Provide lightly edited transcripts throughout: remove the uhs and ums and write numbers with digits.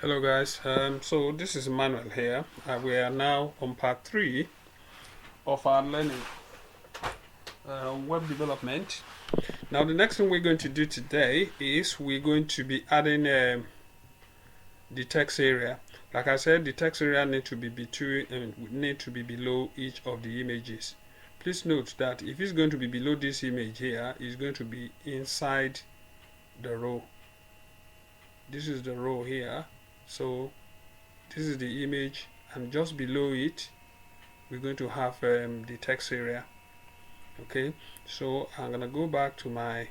Hello guys, so this is Manuel here. We are now on part 3 of our learning web development. Now the next thing we're going to do today is we're going to be adding the text area. Like I said, the text area need to be below each of the images. Please note that if it's going to be below this image here, it's going to be inside the row. This is the row here, so this is the image, and just below it we're going to have the text area. Okay, so I'm gonna go back to my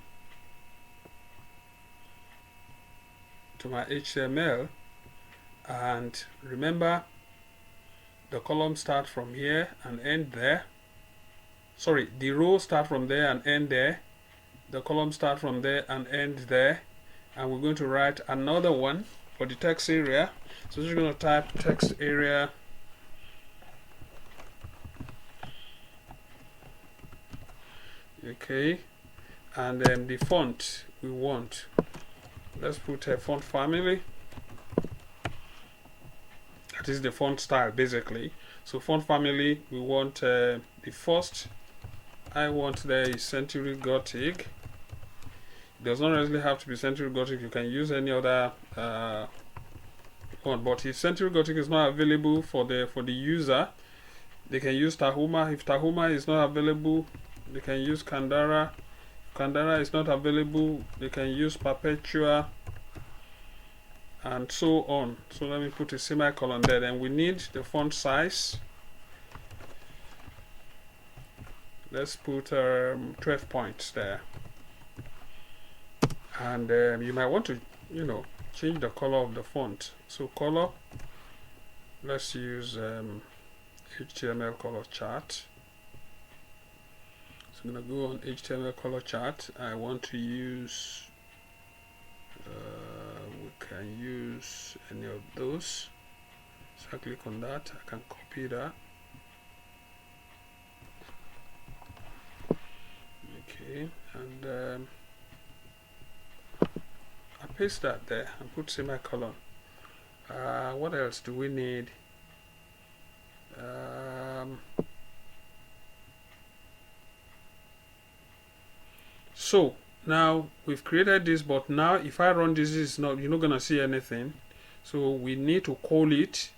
HTML, and remember the column start from here and end there. Sorry, the row start from there and end there. The column start from there and end there. And we're going to write another one for the text area. So we're going to type text area okay, and then the font we want, let's put a font family. That is the font style basically. So font family, we want the first I want there is Century Gothic. It does not really have to be Century Gothic. You can use any other font, but if Century Gothic is not available for the user, they can use Tahoma. If Tahoma is not available, they can use Candara. If Candara is not available, they can use Perpetua, and so on. So let me put a semicolon there. Then we need the font size. Let's put 12 points there. And you might want to, change the color of the font. So color, let's use HTML color chart. So I'm gonna go on HTML color chart. I want to use we can use any of those. So I click on that, I can copy that. Okay, and I paste that there and put semicolon. What else do we need? So now we've created this, but now if I run this, you're not gonna see anything. So we need to call it.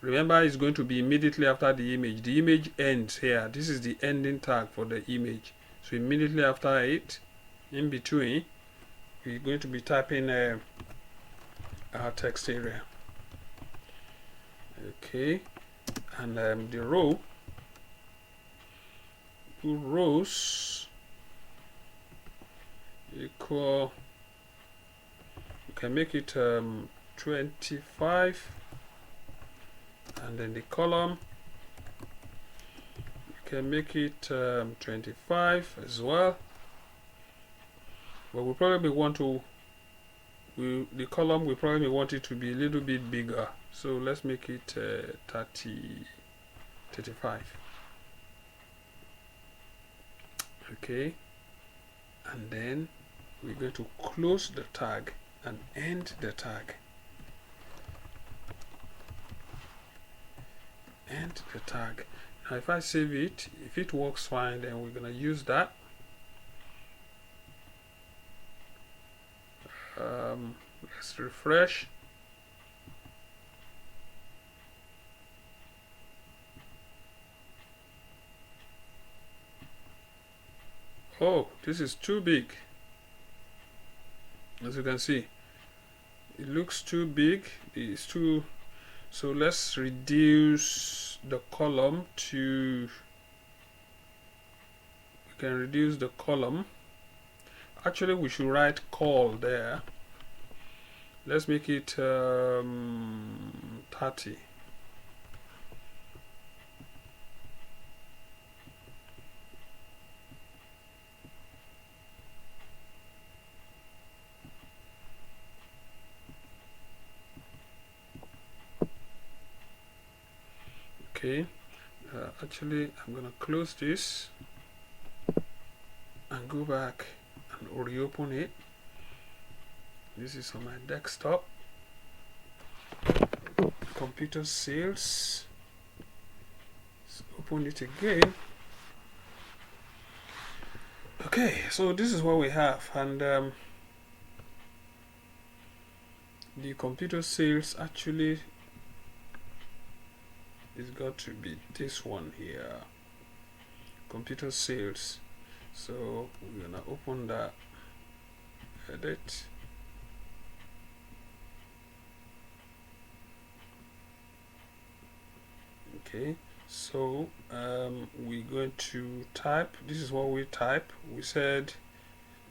Remember, it's going to be immediately after the image. The image ends here. This is the ending tag for the image. So immediately after it, in between, we're going to be typing our text area. Okay, and the rows equal, you can make it 25, and then the column you can make it 25 as well, but we probably want to the column we probably want it to be a little bit bigger, so let's make it 35. Okay, and then we're going to close the tag and end the tag. End the tag. Now if I save it, if it works fine, then we're gonna use that. Let's refresh. Oh, this is too big. As you can see, it looks too big. It's too, so let's reduce the column to, we can reduce the column. Actually, we should write call there. Let's make it 30. Okay, actually I'm gonna close this and go back and reopen it. This is on my desktop. computer sales. Let's open it again. Okay, so this is what we have, and the computer sales actually is got to be this one here, computer sales. So we're gonna open that, edit. Okay, so we're going to type. This is what we type. We said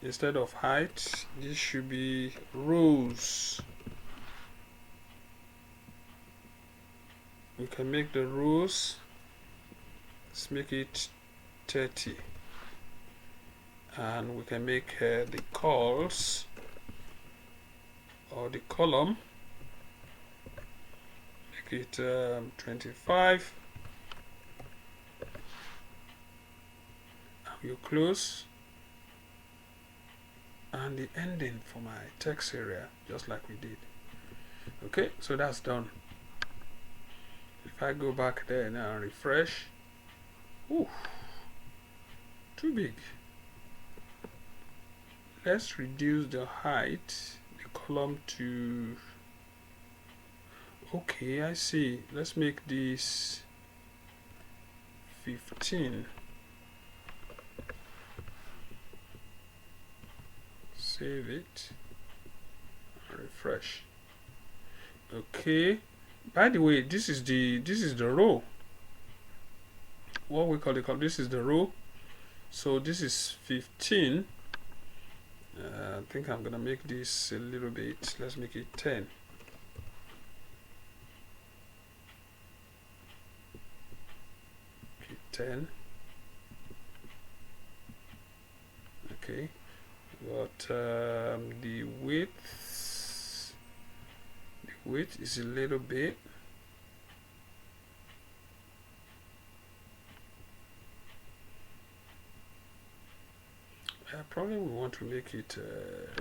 instead of height, this should be rows. We can make the rows, let's make it 30, and we can make the calls or the column, make it 25, and you close, and the ending for my text area, just like we did. Okay, so that's done. If I go back there now and refresh, ooh, too big. Let's reduce the height, the column to, okay, I see. Let's make this 15. Save it, refresh. Okay, by the way, this is the row, what we call it, this is the row. So this is 15. I think I'm gonna make this a little bit, let's make it 10. Okay, 10. Okay, but the width is a little bit. Probably we want to make it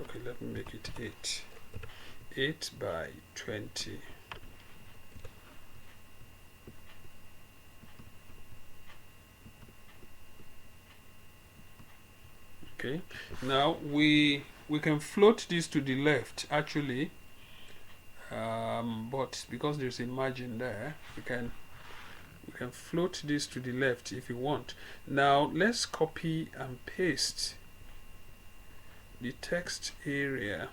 okay, let me make it 8 by 20. Okay, now we can float this to the left actually, but because there's a margin there, we can float this to the left if you want. Now let's copy and paste the text area.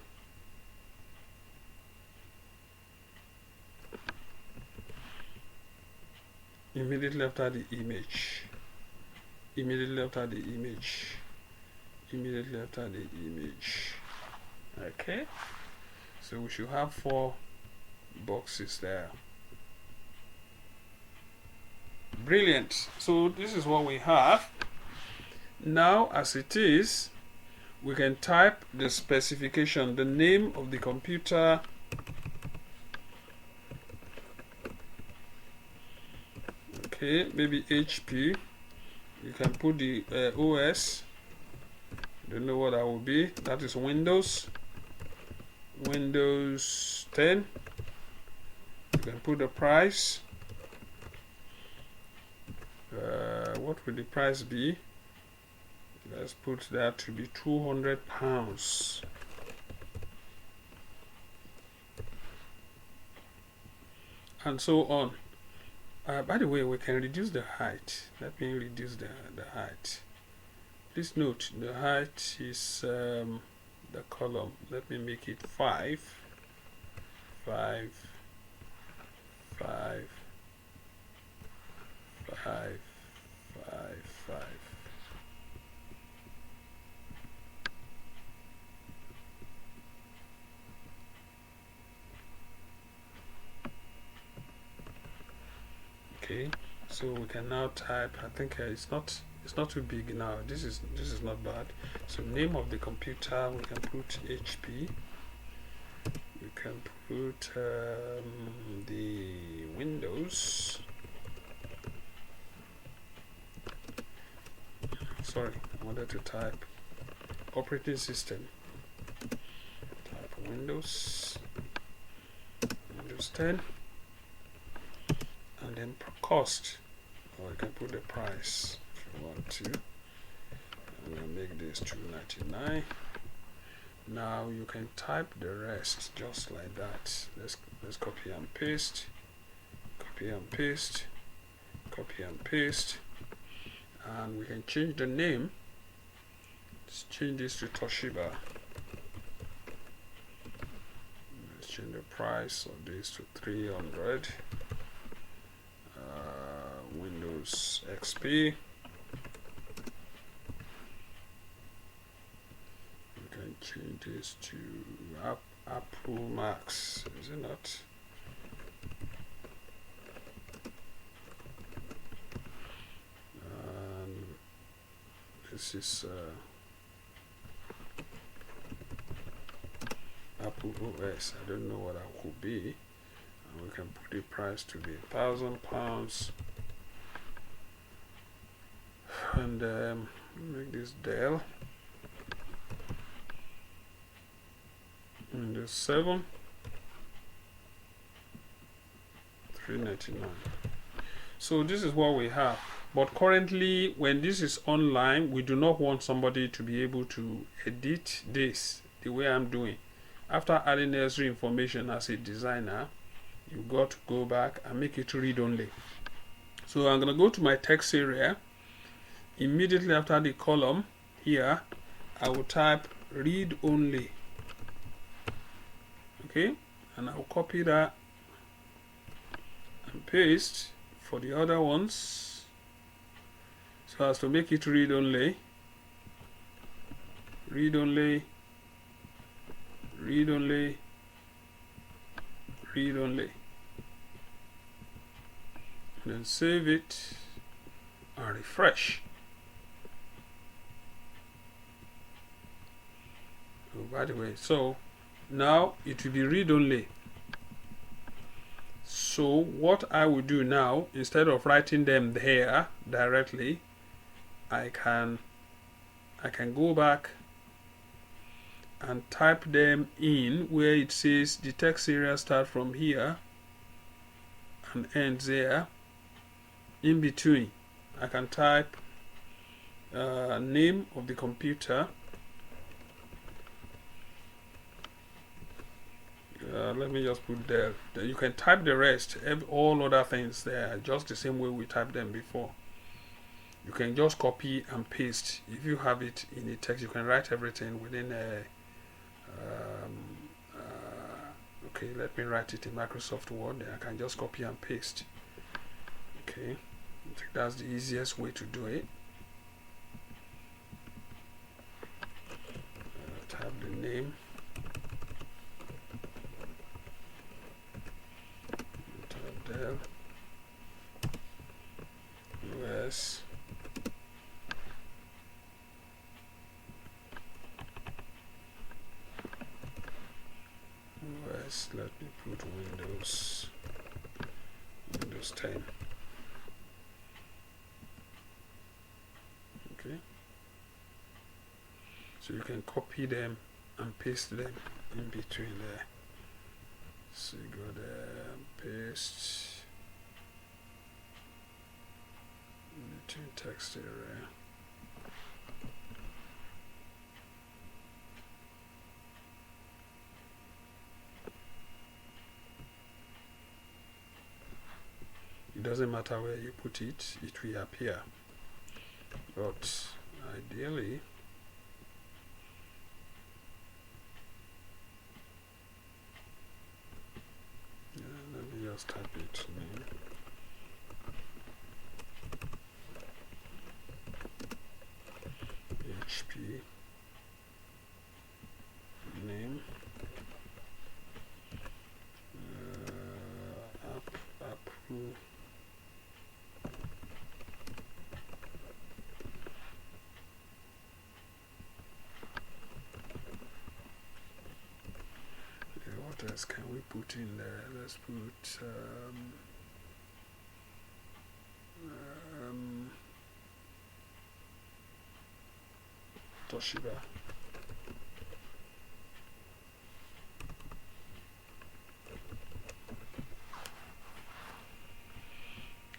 Immediately after the image. Immediately after the image. Immediately after the image. Okay. So we should have 4 boxes there. Brilliant. So this is what we have. Now as it is, we can type the specification, the name of the computer, okay, maybe HP. You can put the OS, don't know what that will be, that is Windows 10. You can put the price, what will the price be? Let's put that to be £200, and so on. By the way, we can reduce the height. Let me reduce the height. Please note the height is the column. Let me make it 5, 5, 5, 5, 5, 5. Okay, so we can now type. I think it's not too big now. This is not bad. So name of the computer, we can put HP. You can put the Windows. Sorry, I wanted to type operating system. Type Windows 10. and then cost, or you can put the price if you want to. I'm gonna make this $2.99. Now you can type the rest just like that. Let's copy and paste, copy and paste, copy and paste, and we can change the name. Let's change this to Toshiba. Let's change the price of this to 300. Windows XP. We can change this to Apple Max, is it not? This is Apple OS. I don't know what that could be. And we can put the price to be £1,000, and make this Dell. Windows 7, $3.99. So this is what we have. But currently, when this is online, we do not want somebody to be able to edit this the way I'm doing. After adding necessary information as a designer, you've got to go back and make it read only. So I'm going to go to my text area. Immediately after the column here, I will type read only. Okay, and I'll copy that and paste for the other ones, so as to make it read only, read only, read only, read only, and then save it and refresh. Oh, by the way, so now it will be read only. So what I will do now, instead of writing them there directly, I can go back and type them in where it says the text area start from here and ends there. In between, I can type name of the computer. Let me just put there. You can type the rest, all other things there, just the same way we typed them before. You can just copy and paste. If you have it in a text, you can write everything within a okay, let me write it in Microsoft Word. Then I can just copy and paste. Okay, I think that's the easiest way to do it. Type the name. Dell US let me put Windows 10. Okay, so you can copy them and paste them in between there. So you go there, paste between text area. It doesn't matter where you put it, it will appear. But ideally, let me just type it name. HP name Apple what else can we put in there? Let's put Toshiba.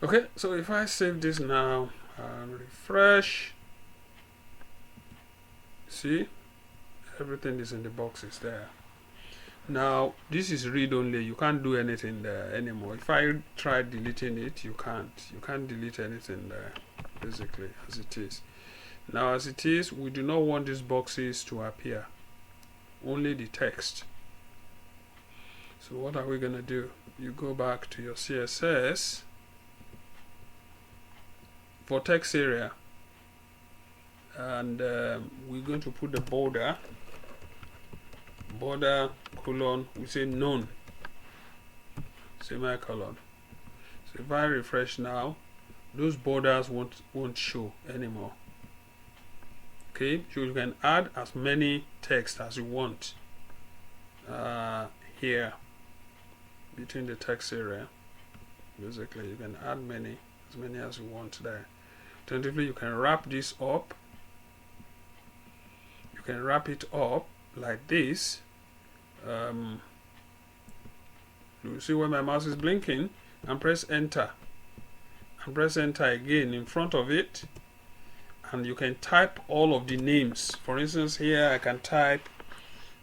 Okay, so if I save this now and refresh, see, everything is in the boxes there. Now this is read only, you can't do anything there anymore. If I try deleting it, you can't delete anything there, basically, as it is. Now as it is, we do not want these boxes to appear, only the text. So what are we gonna do? You go back to your CSS for text area, and we're going to put the border colon, we say none, semicolon. So if I refresh now, those borders won't show anymore. Okay, so you can add as many text as you want here between the text area. Basically, you can add as many as you want there. Alternatively, you can wrap this up. You can wrap it up like this. You see where my mouse is blinking, and press enter, and press enter again in front of it, and you can type all of the names. For instance, here I can type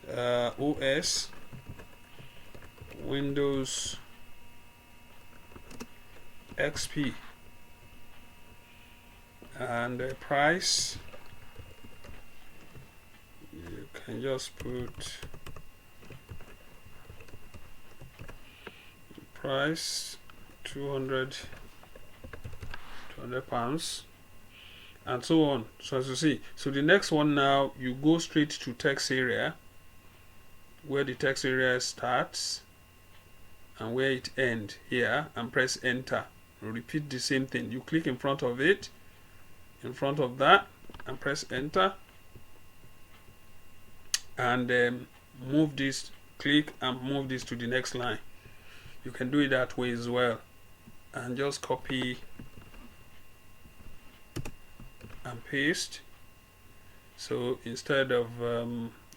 OS, Windows XP, and the price, you can just put price 200 pounds, and so on. So as you see, so the next one, now you go straight to text area, where the text area starts and where it ends here, and press enter. Repeat the same thing. You click in front of it, in front of that, and press enter, and move this, click and move this to the next line. You can do it that way as well, and just copy and paste. So instead of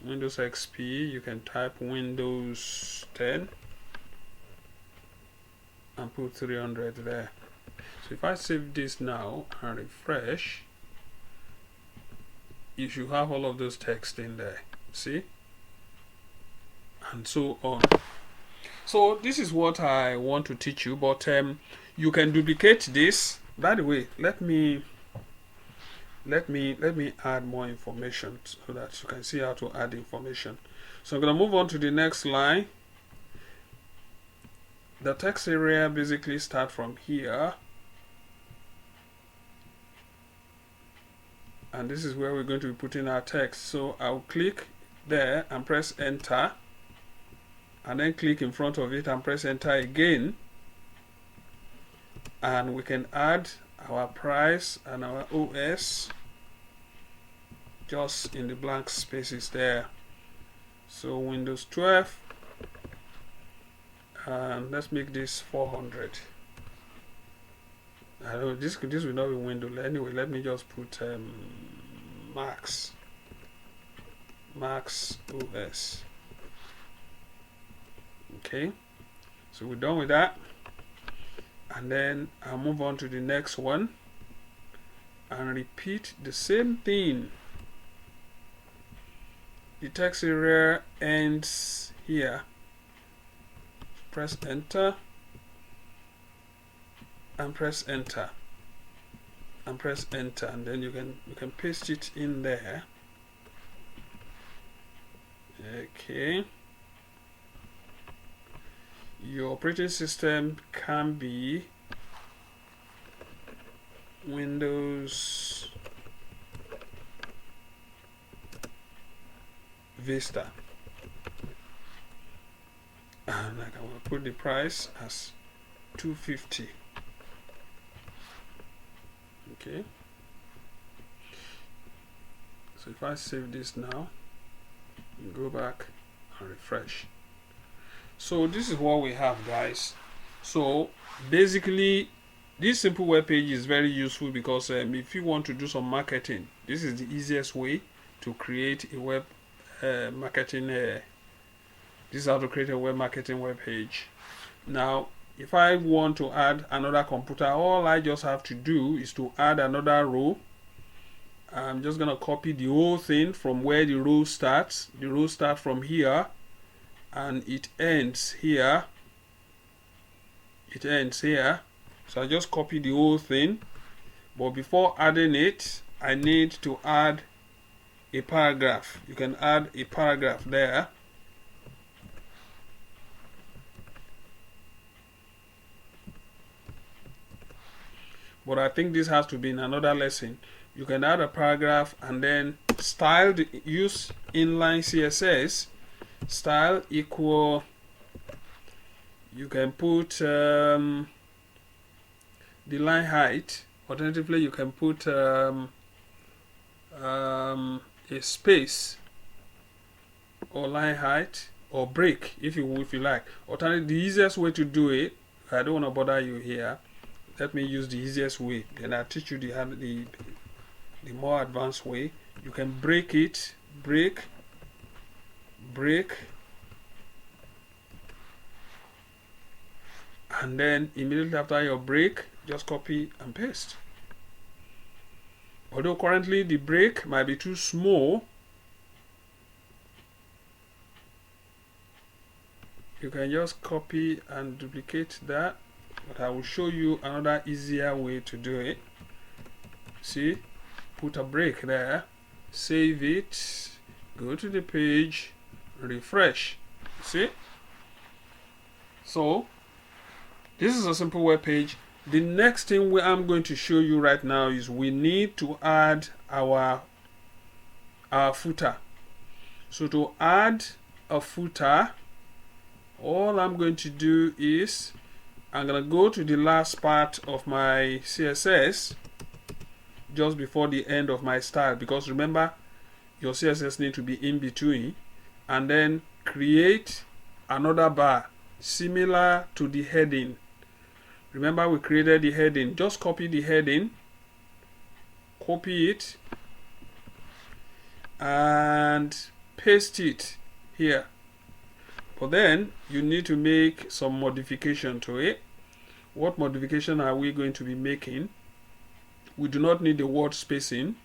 Windows XP, you can type Windows 10 and put 300 there. So if I save this now and refresh, you should have all of those text in there, see, and so on. So this is what I want to teach you, but you can duplicate this. By the way, let me add more information so that you can see how to add information. So I'm going to move on to the next line. The text area basically start from here, and this is where we're going to be putting our text. So I'll click there and press enter, and then click in front of it and press enter again, and we can add our price and our OS just in the blank spaces there. So Windows 12, and let's make this 400. I know this will not be Windows anyway. Let me just put Max OS. Okay, so we're done with that, and then I'll move on to the next one and repeat the same thing. The text area ends here. Press enter and press enter and press enter, and then you can paste it in there. Okay, your operating system can be Windows Vista, and I can put the price as 250. Okay, so if I save this now, go back and refresh. So this is what we have, guys. So basically, this simple web page is very useful because if you want to do some marketing, this is the easiest way to create a web marketing. This is how to create a web marketing web page. Now, if I want to add another computer, all I just have to do is to add another row. I'm just gonna copy the whole thing from where the row starts. The row starts from here and it ends here. It ends here. So I just copy the whole thing. But before adding it, I need to add a paragraph. You can add a paragraph there. But I think this has to be in another lesson. You can add a paragraph and then style, use inline CSS. Style equal, you can put the line height. Alternatively, you can put a space or line height or break if you like. Alternatively, the easiest way to do it, I don't want to bother you here. Let me use the easiest way. Then I'll teach you the more advanced way. You can break it, break, and then immediately after your break, just copy and paste. Although currently the break might be too small, you can just copy and duplicate that. But I will show you another easier way to do it. See, put a break there, save it, go to the page, refresh. See? So this is a simple web page. The next thing I'm going to show you right now is we need to add our footer. So to add a footer, all I'm going to do is I'm going to go to the last part of my CSS just before the end of my style, because remember your CSS need to be in between, and then create another bar similar to the heading. Remember we created the heading. Just copy the heading, copy it and paste it here. But then you need to make some modification to it. What modification are we going to be making? We do not need the word spacing.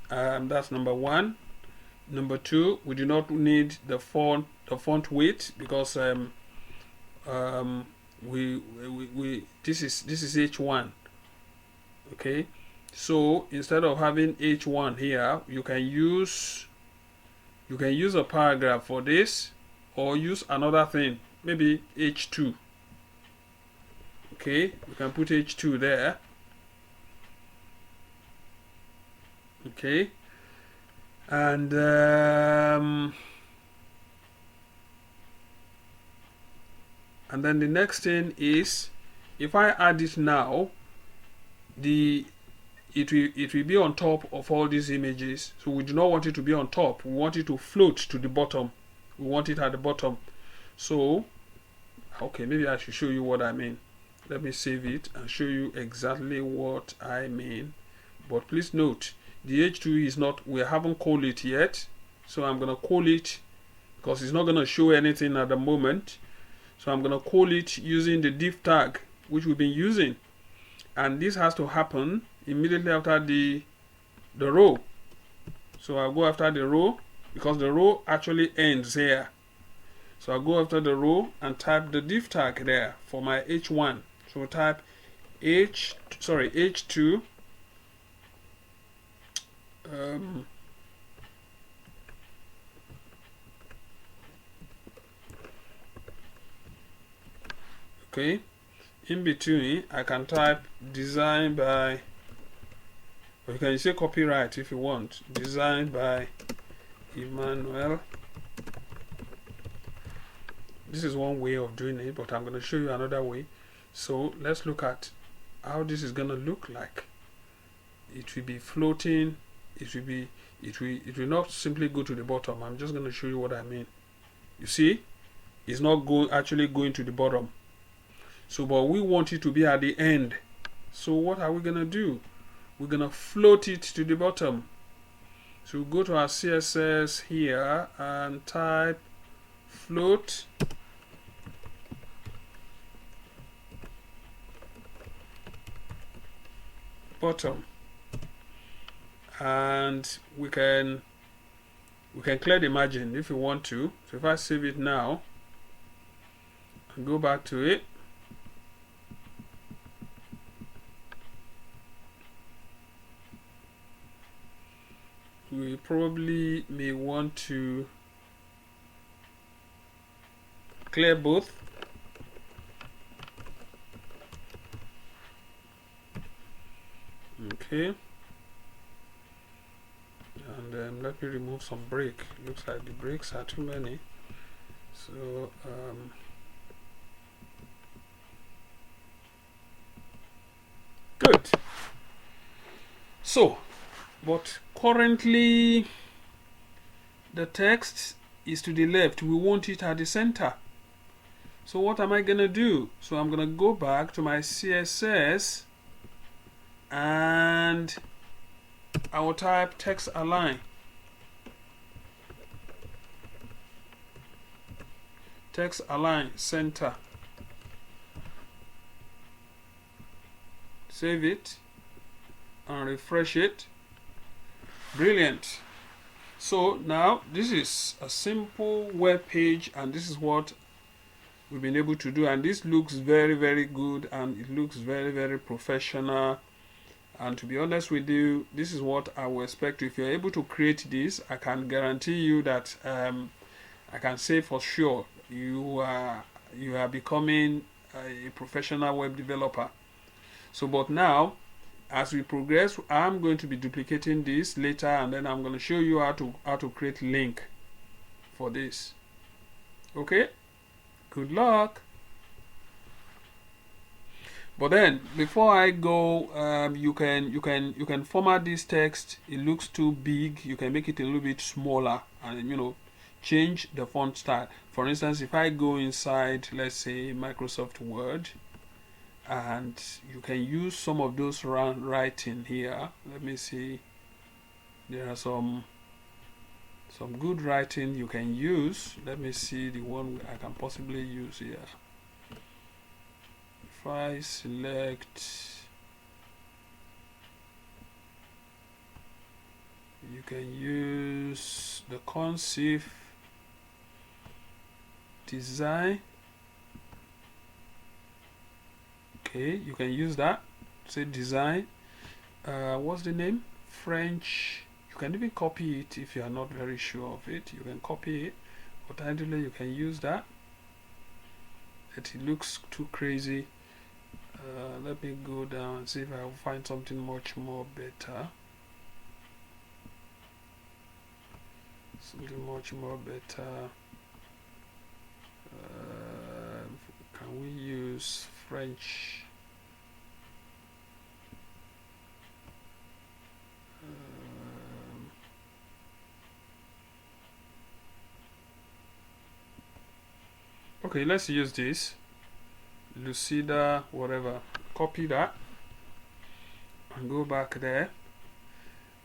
That's number one. Number two, we do not need the font weight, because this is H1. Okay, so instead of having H1 here, you can use a paragraph for this, or use another thing, maybe H2. Okay, you can put H2 there. Okay, and then the next thing is, if I add it now, it will be on top of all these images. So we do not want it to be on top. We want it to float to the bottom. We want it at the bottom. So okay, maybe I should show you what I mean. Let me save it and show you exactly what I mean. But please note, the H2 is not, we haven't called it yet. So I'm going to call it, because it's not going to show anything at the moment. So I'm going to call it using the div tag, which we've been using. And this has to happen immediately after the row. So I'll go after the row, because the row actually ends here. So I'll go after the row and type the div tag there for my H1. So type H2 okay, in between I can type design by, or you can say copyright if you want, design by Emmanuel. This is one way of doing it, but I'm going to show you another way. So let's look at how this is going to look like. It will be floating. It will not simply go to the bottom. I'm just going to show you what I mean. You see, it's not actually going to the bottom. So, but we want it to be at the end. So what are we going to do? We're going to float it to the bottom. So go to our CSS here and type float. bottom, and we can clear the margin if you want to. So if I save it now and go back to it, we probably may want to clear both. Okay, and let me remove some break. Looks like the breaks are too many, so good. So but currently the text is to the left. We want it at the center. So what am I gonna do? So I'm gonna go back to my CSS and I will type text align. Text align center. Save it and refresh it. Brilliant. So now this is a simple web page, and this is what we've been able to do, and this looks very, very good, and it looks very, very professional. And to be honest with you, this is what I will expect. If you're able to create this, I can guarantee you that I can say for sure you are becoming a professional web developer. So but now, as we progress, I'm going to be duplicating this later, and then I'm going to show you how to create link for this. Okay, good luck. But then before I go, you can format this text. It looks too big. You can make it a little bit smaller, and change the font style. For instance, if I go inside, let's say Microsoft Word, and you can use some of those writing here. Let me see. There are some good writing you can use. Let me see the one I can possibly use here. If I select, you can use the cursive design. Okay, you can use that. Say design. What's the name? French. You can even copy it if you are not very sure of it. You can copy it. But ideally, you can use that. It looks too crazy. Let me go down and see if I will find something much more better. Something much more better. Can we use French? Okay, let's use this. Lucida, whatever. Copy that and go back there.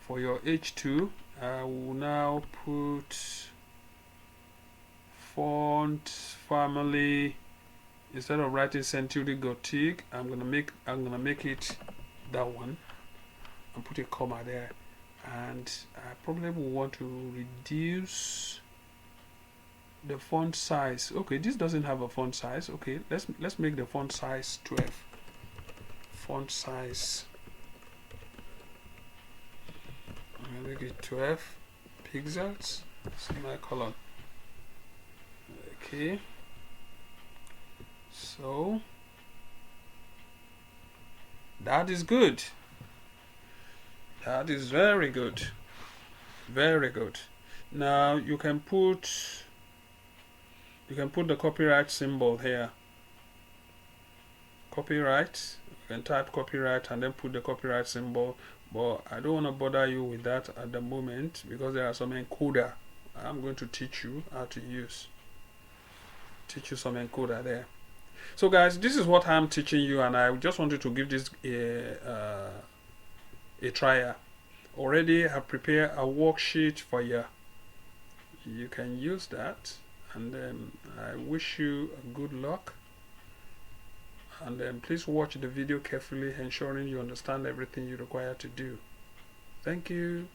For your H2, I will now put font family. Instead of writing Century Gothic, I'm gonna make it that one and put a comma there. And I probably will want to reduce the font size. Okay, this doesn't have a font size. Okay, let's make the font size 12. Font size, I'm gonna make it 12 pixels, semicolon. Okay, so that is good. That is very good. Very good. Now you can put the copyright symbol here. Copyright. You can type copyright and then put the copyright symbol. But I don't want to bother you with that at the moment because there are some encoder I'm going to teach you how to use. Teach you some encoder there. So guys, this is what I'm teaching you, and I just wanted to give this a trial. Already I prepared a worksheet for you. You can use that, and then I wish you good luck, and then please watch the video carefully, ensuring you understand everything you require to do. Thank you.